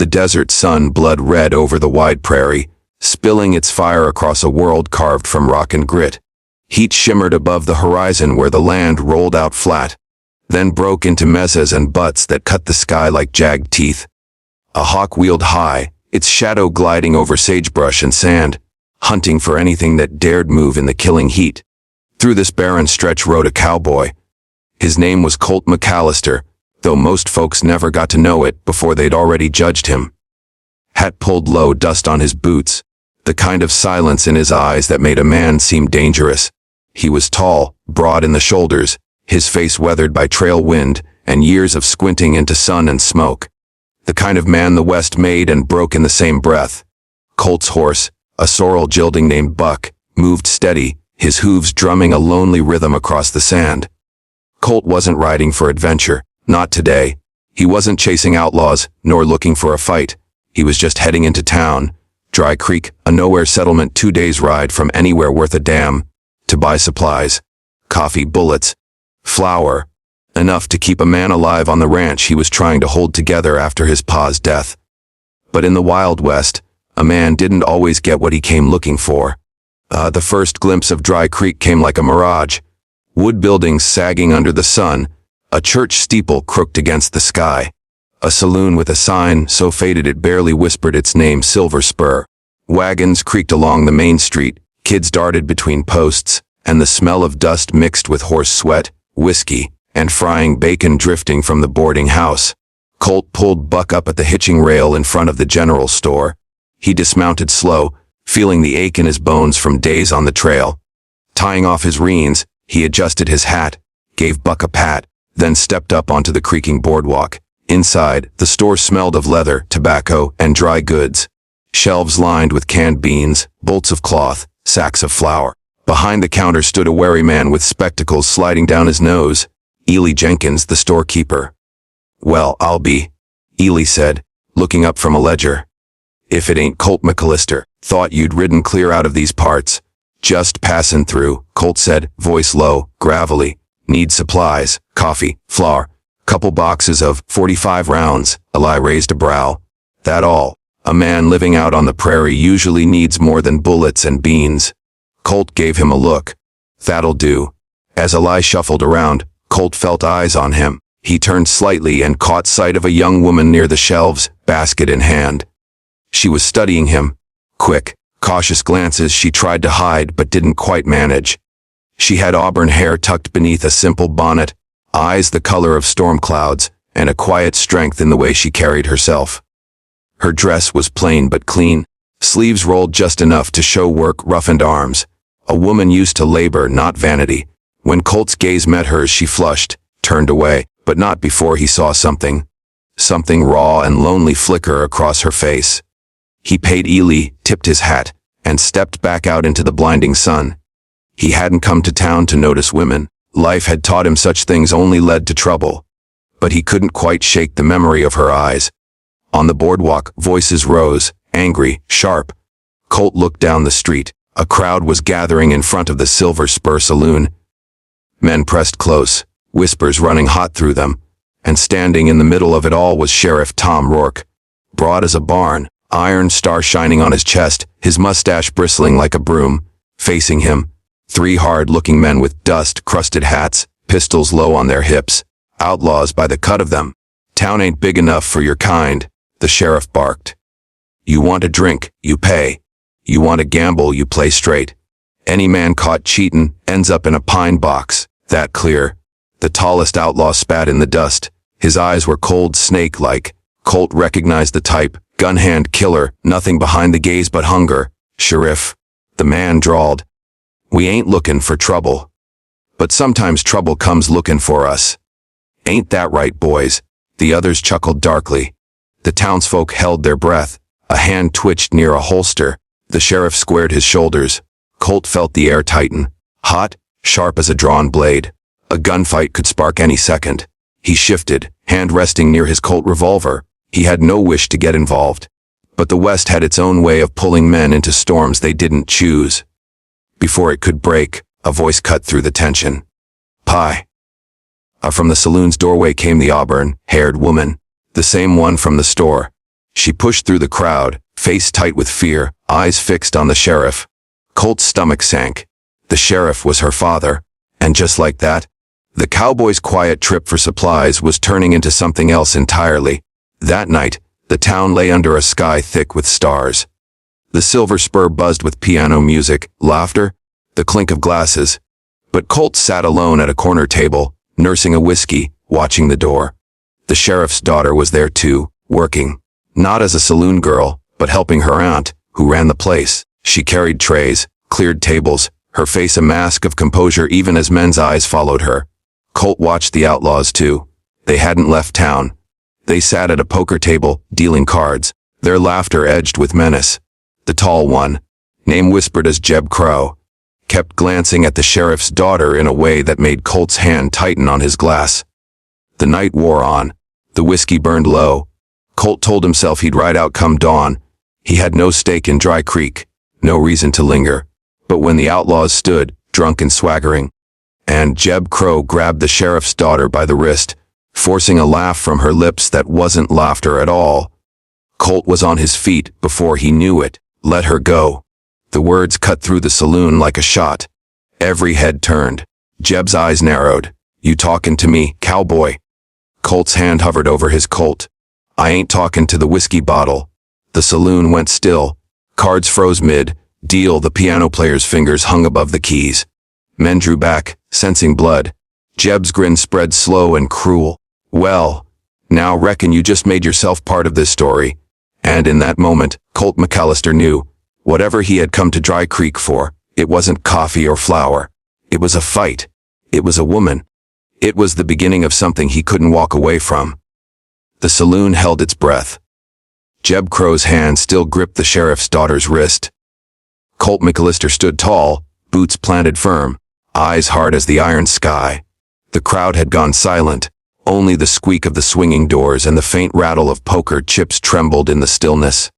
the desert sun blood red over the wide prairie, spilling its fire across a world carved from rock and grit. Heat shimmered above the horizon where the land rolled out flat, then broke into mesas and butts that cut the sky like jagged teeth. A hawk wheeled high, its shadow gliding over sagebrush and sand, hunting for anything that dared move in the killing heat. Through this barren stretch rode a cowboy. His name was Colt McAllister, though most folks never got to know it before they'd already judged him. Hat pulled low, dust on his boots, the kind of silence in his eyes that made a man seem dangerous. He was tall, broad in the shoulders, his face weathered by trail wind and years of squinting into sun and smoke. The kind of man the West made and broke in the same breath. Colt's horse, a sorrel gelding named Buck, moved steady, his hooves drumming a lonely rhythm across the sand. Colt wasn't riding for adventure, not today. He wasn't chasing outlaws, nor looking for a fight. He was just heading into town, Dry Creek, a nowhere settlement 2 days' ride from anywhere worth a damn, to buy supplies, coffee, bullets, flour, enough to keep a man alive on the ranch he was trying to hold together after his pa's death. But in the Wild West, a man didn't always get what he came looking for. The first glimpse of Dry Creek came like a mirage. Wood buildings sagging under the sun, a church steeple crooked against the sky, a saloon with a sign so faded it barely whispered its name, Silver Spur. Wagons creaked along the main street, kids darted between posts, and the smell of dust mixed with horse sweat, whiskey, and frying bacon drifting from the boarding house. Colt pulled Buck up at the hitching rail in front of the general store. He dismounted slow, feeling the ache in his bones from days on the trail. Tying off his reins, he adjusted his hat, gave Buck a pat, then stepped up onto the creaking boardwalk. Inside, the store smelled of leather, tobacco, and dry goods. Shelves lined with canned beans, bolts of cloth, sacks of flour. Behind the counter stood a wary man with spectacles sliding down his nose, Ely Jenkins, the storekeeper. "Well, I'll be," Ely said, looking up from a ledger. "If it ain't Colt McAllister. Thought you'd ridden clear out of these parts." "Just passing through," Colt said, voice low, gravelly. "Need supplies, coffee, flour, couple boxes of 45 rounds. Ely raised a brow. "That all? A man living out on the prairie usually needs more than bullets and beans." Colt gave him a look. "That'll do." As Ely shuffled around, Colt felt eyes on him. He turned slightly and caught sight of a young woman near the shelves, basket in hand. She was studying him. Quick, cautious glances she tried to hide but didn't quite manage. She had auburn hair tucked beneath a simple bonnet, eyes the color of storm clouds, and a quiet strength in the way she carried herself. Her dress was plain but clean, sleeves rolled just enough to show work-roughened arms. A woman used to labor, not vanity. When Colt's gaze met hers, she flushed, turned away, but not before he saw something raw and lonely flicker across her face. He paid Ely, tipped his hat, and stepped back out into the blinding sun. He hadn't come to town to notice women. Life had taught him such things only led to trouble. But he couldn't quite shake the memory of her eyes. On the boardwalk, voices rose, angry, sharp. Colt looked down the street. A crowd was gathering in front of the Silver Spur Saloon. Men pressed close, whispers running hot through them, and standing in the middle of it all was Sheriff Tom Rourke, broad as a barn, iron star shining on his chest, his mustache bristling like a broom. Facing him, 3 hard-looking men with dust-crusted hats, pistols low on their hips, outlaws by the cut of them. "Town ain't big enough for your kind," the sheriff barked. "You want a drink, you pay. You want to gamble, you play straight. Any man caught cheatin' ends up in a pine box, that clear." The tallest outlaw spat in the dust. His eyes were cold, snake-like. Colt recognized the type, gun-hand killer, nothing behind the gaze but hunger. "Sheriff," the man drawled, "we ain't looking for trouble. But sometimes trouble comes looking for us." "Ain't that right, boys?" The others chuckled darkly. The townsfolk held their breath. A hand twitched near a holster. The sheriff squared his shoulders. Colt felt the air tighten. Hot, sharp as a drawn blade. A gunfight could spark any second. He shifted, hand resting near his Colt revolver. He had no wish to get involved. But the West had its own way of pulling men into storms they didn't choose. Before it could break, a voice cut through the tension. "Pie." From the saloon's doorway came the auburn-haired woman, the same one from the store. She pushed through the crowd, face tight with fear, eyes fixed on the sheriff. Colt's stomach sank. The sheriff was her father. And just like that, the Cowboys' quiet trip for supplies was turning into something else entirely. That night, the town lay under a sky thick with stars. The Silver Spur buzzed with piano music, laughter, the clink of glasses. But Colt sat alone at a corner table, nursing a whiskey, watching the door. The sheriff's daughter was there too, working. Not as a saloon girl, but helping her aunt, who ran the place. She carried trays, cleared tables, her face a mask of composure even as men's eyes followed her. Colt watched the Outlaws too. They hadn't left town. They sat at a poker table, dealing cards, their laughter edged with menace. The tall one, name whispered as Jeb Crowe, kept glancing at the sheriff's daughter in a way that made Colt's hand tighten on his glass. The night wore on. The whiskey burned low. Colt told himself he'd ride out come dawn. He had no stake in Dry Creek, no reason to linger. But when the Outlaws stood, drunk and swaggering, and Jeb Crowe grabbed the sheriff's daughter by the wrist, forcing a laugh from her lips that wasn't laughter at all, Colt was on his feet before he knew it. Let her go. The words cut through the saloon like a shot. Every head turned. Jeb's eyes narrowed. You talking to me, cowboy? Colt's hand hovered over his Colt. I ain't talking to the whiskey bottle. The saloon went still. Cards froze mid. Deal, the piano player's fingers hung above the keys. Men drew back, sensing blood. Jeb's grin spread slow and cruel. Well, now reckon you just made yourself part of this story. And in that moment, Colt McAllister knew, whatever he had come to Dry Creek for, it wasn't coffee or flour. It was a fight. It was a woman. It was the beginning of something he couldn't walk away from. The saloon held its breath. Jeb Crowe's hand still gripped the sheriff's daughter's wrist. Colt McAllister stood tall, boots planted firm, eyes hard as the iron sky. The crowd had gone silent. Only the squeak of the swinging doors and the faint rattle of poker chips trembled in the stillness.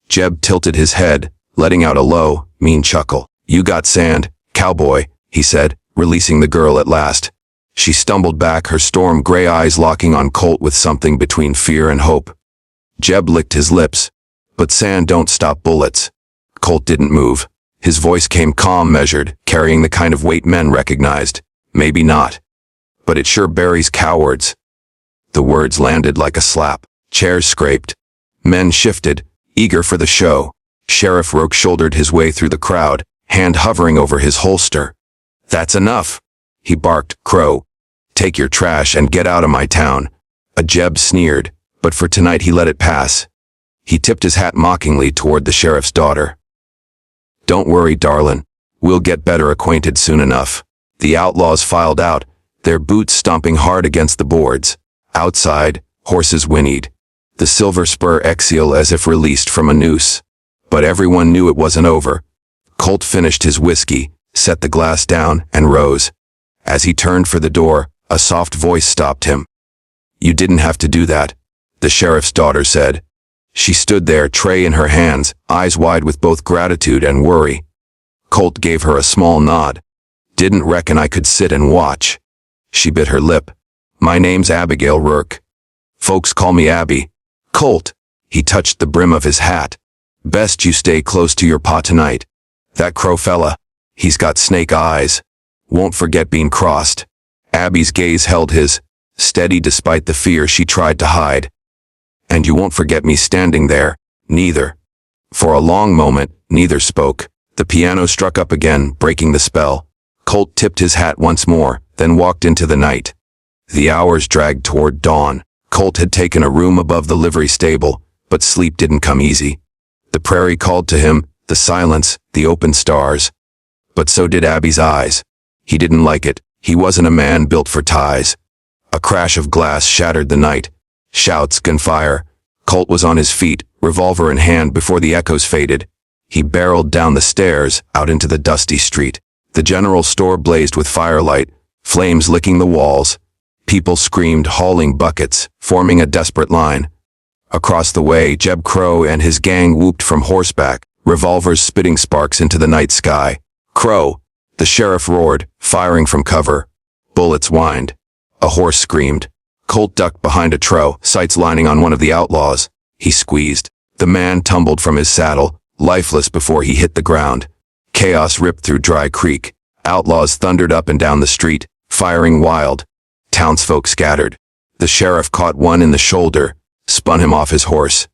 Jeb tilted his head, letting out a low, mean chuckle. You got sand, cowboy, he said, releasing the girl at last. She stumbled back, her storm gray eyes locking on Colt with something between fear and hope. Jeb licked his lips. But sand don't stop bullets. Colt didn't move. His voice came calm, measured, carrying the kind of weight men recognized. Maybe not. But it sure buries cowards. The words landed like a slap. Chairs scraped. Men shifted, eager for the show. Sheriff Rourke shouldered his way through the crowd, hand hovering over his holster. That's enough, he barked. Crow, take your trash and get out of my town. A Jeb sneered, but for tonight he let it pass. He tipped his hat mockingly toward the sheriff's daughter. Don't worry, darlin'. We'll get better acquainted soon enough. The Outlaws filed out, their boots stomping hard against the boards. Outside, horses whinnied. The Silver Spur exhaled as if released from a noose. But everyone knew it wasn't over. Colt finished his whiskey, set the glass down, and rose. As he turned for the door, a soft voice stopped him. You didn't have to do that, the sheriff's daughter said. She stood there, tray in her hands, eyes wide with both gratitude and worry. Colt gave her a small nod. Didn't reckon I could sit and watch. She bit her lip. My name's Abigail Rourke. Folks call me Abby. Colt, he touched the brim of his hat. Best you stay close to your pa tonight. That Crow fella, he's got snake eyes. Won't forget being crossed. Abby's gaze held his, steady despite the fear she tried to hide. And you won't forget me standing there, neither. For a long moment, neither spoke. The piano struck up again, breaking the spell. Colt tipped his hat once more, then walked into the night. The hours dragged toward dawn. Colt had taken a room above the livery stable, but sleep didn't come easy. The prairie called to him, the silence, the open stars. But so did Abby's eyes. He didn't like it. He wasn't a man built for ties. A crash of glass shattered the night. Shouts, gunfire. Colt was on his feet, revolver in hand before the echoes faded. He barreled down the stairs, out into the dusty street. The general store blazed with firelight, flames licking the walls. People screamed, hauling buckets, forming a desperate line. Across the way, Jeb Crowe and his gang whooped from horseback, revolvers spitting sparks into the night sky. Crow, the sheriff roared, firing from cover. Bullets whined. A horse screamed. Colt ducked behind a trough, sights lining on one of the outlaws. He squeezed. The man tumbled from his saddle, lifeless before he hit the ground. Chaos ripped through Dry Creek. Outlaws thundered up and down the street, firing wild. Townsfolk scattered. The sheriff caught one in the shoulder, spun him off his horse.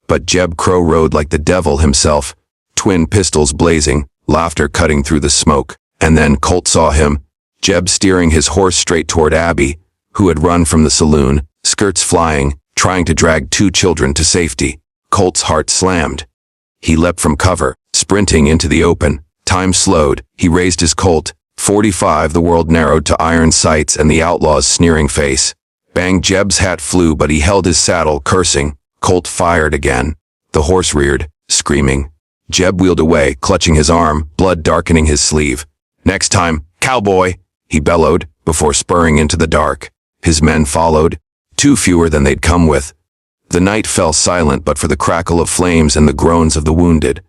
But Jeb Crowe rode like the devil himself, twin pistols blazing, laughter cutting through the smoke. And then Colt saw him, Jeb steering his horse straight toward Abby, who had run from the saloon, skirts flying, trying to drag two children to safety. Colt's heart slammed. He leapt from cover, sprinting into the open. Time slowed. He raised his Colt. 45. The world narrowed to iron sights and the outlaw's sneering face. Bang! Jeb's hat flew, but he held his saddle, cursing. Colt fired again. The horse reared, screaming. Jeb wheeled away, clutching his arm, blood darkening his sleeve. Next time, cowboy, he bellowed, before spurring into the dark. His men followed, 2 fewer than they'd come with. The night fell silent but for the crackle of flames and the groans of the wounded.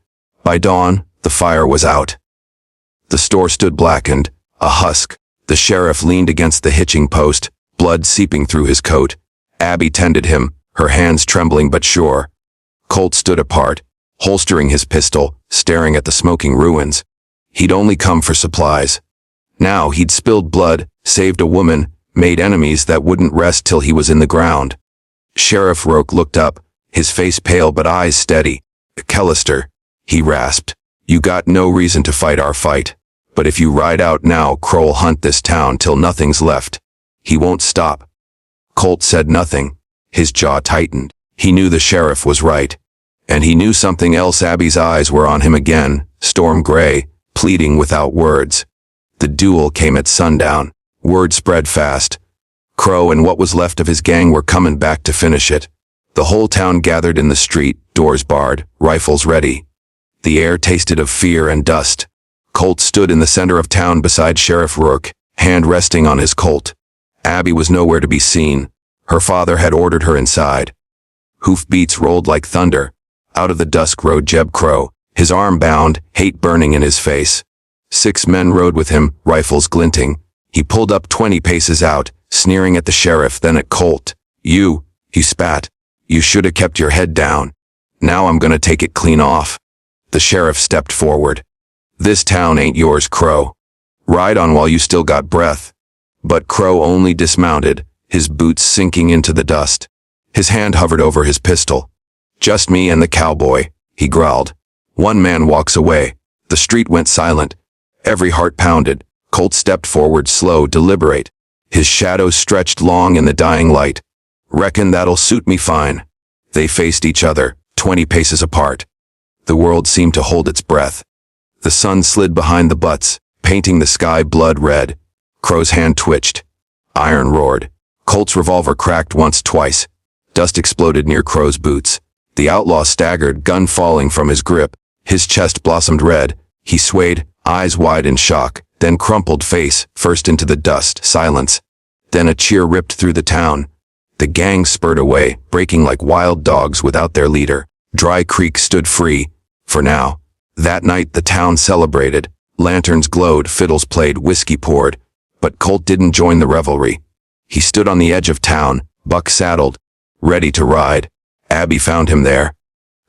By dawn, the fire was out. The store stood blackened, a husk. The sheriff leaned against the hitching post, blood seeping through his coat. Abby tended him, her hands trembling but sure. Colt stood apart, holstering his pistol, staring at the smoking ruins. He'd only come for supplies. Now he'd spilled blood, saved a woman, made enemies that wouldn't rest till he was in the ground. Sheriff Rourke looked up, his face pale but eyes steady. "McAllister," he rasped, "you got no reason to fight our fight. But if you ride out now, Crow'll hunt this town till nothing's left. He won't stop." Colt said nothing. His jaw tightened. He knew the sheriff was right. And he knew something else. Abby's eyes were on him again, storm gray, pleading without words. The duel came at sundown. Word spread fast. Crowe and what was left of his gang were coming back to finish it. The whole town gathered in the street, doors barred, rifles ready. The air tasted of fear and dust. Colt stood in the center of town beside Sheriff Rourke, hand resting on his Colt. Abby was nowhere to be seen. Her father had ordered her inside. Hoofbeats rolled like thunder. Out of the dusk rode Jeb Crowe, his arm bound, hate burning in his face. 6 men rode with him, rifles glinting. He pulled up 20 paces out, sneering at the sheriff, then at Colt. "You," he spat. "You should have kept your head down. Now I'm gonna take it clean off." The sheriff stepped forward. "This town ain't yours, Crowe. Ride on while you still got breath." But Crowe only dismounted, his boots sinking into the dust. His hand hovered over his pistol. "Just me and the cowboy," he growled. One man walks away. The street went silent. Every heart pounded. Colt stepped forward, slow, deliberate. His shadow stretched long in the dying light. "Reckon that'll suit me fine." They faced each other, 20 paces apart. The world seemed to hold its breath. The sun slid behind the butts, painting the sky blood red. Crowe's hand twitched. Iron roared. Colt's revolver cracked once, twice. Dust exploded near Crowe's boots. The outlaw staggered, gun falling from his grip. His chest blossomed red. He swayed, eyes wide in shock, then crumpled face, first into the dust, silence. Then a cheer ripped through the town. The gang spurred away, breaking like wild dogs without their leader. Dry Creek stood free. For now. That night the town celebrated. Lanterns glowed, fiddles played, whiskey poured. But Colt didn't join the revelry. He stood on the edge of town, buck saddled, ready to ride. Abby found him there.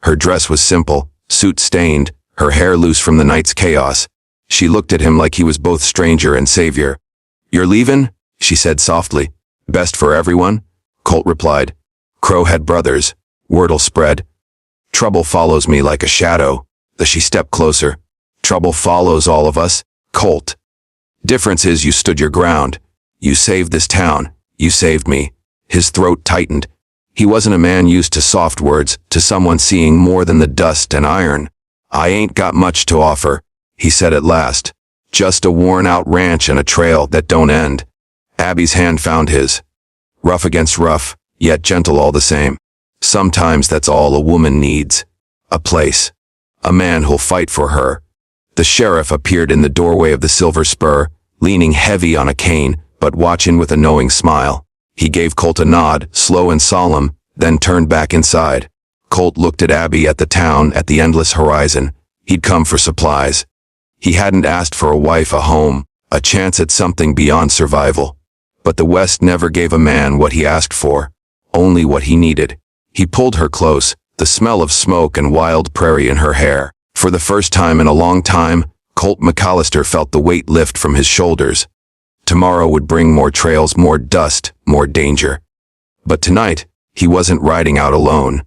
Her dress was simple, suit stained, her hair loose from the night's chaos. She looked at him like he was both stranger and savior. "You're leavin'?" she said softly. "Best for everyone?" Colt replied. Crowe had brothers. Word'll spread. "Trouble follows me like a shadow." She stepped closer. "Trouble follows all of us, Colt. Difference is you stood your ground. You saved this town. You saved me." His throat tightened. He wasn't a man used to soft words, to someone seeing more than the dust and iron. "I ain't got much to offer," he said at last. "Just a worn-out ranch and a trail that don't end." Abby's hand found his. Rough against rough, yet gentle all the same. Sometimes that's all a woman needs. A place. A man who'll fight for her. The sheriff appeared in the doorway of the Silver Spur, leaning heavy on a cane, but watching with a knowing smile. He gave Colt a nod, slow and solemn, then turned back inside. Colt looked at Abby, at the town, at the endless horizon. He'd come for supplies. He hadn't asked for a wife, a home, a chance at something beyond survival. But the West never gave a man what he asked for, only what he needed. He pulled her close, the smell of smoke and wild prairie in her hair. For the first time in a long time, Colt McAllister felt the weight lift from his shoulders. Tomorrow would bring more trails, more dust, more danger. But tonight, he wasn't riding out alone.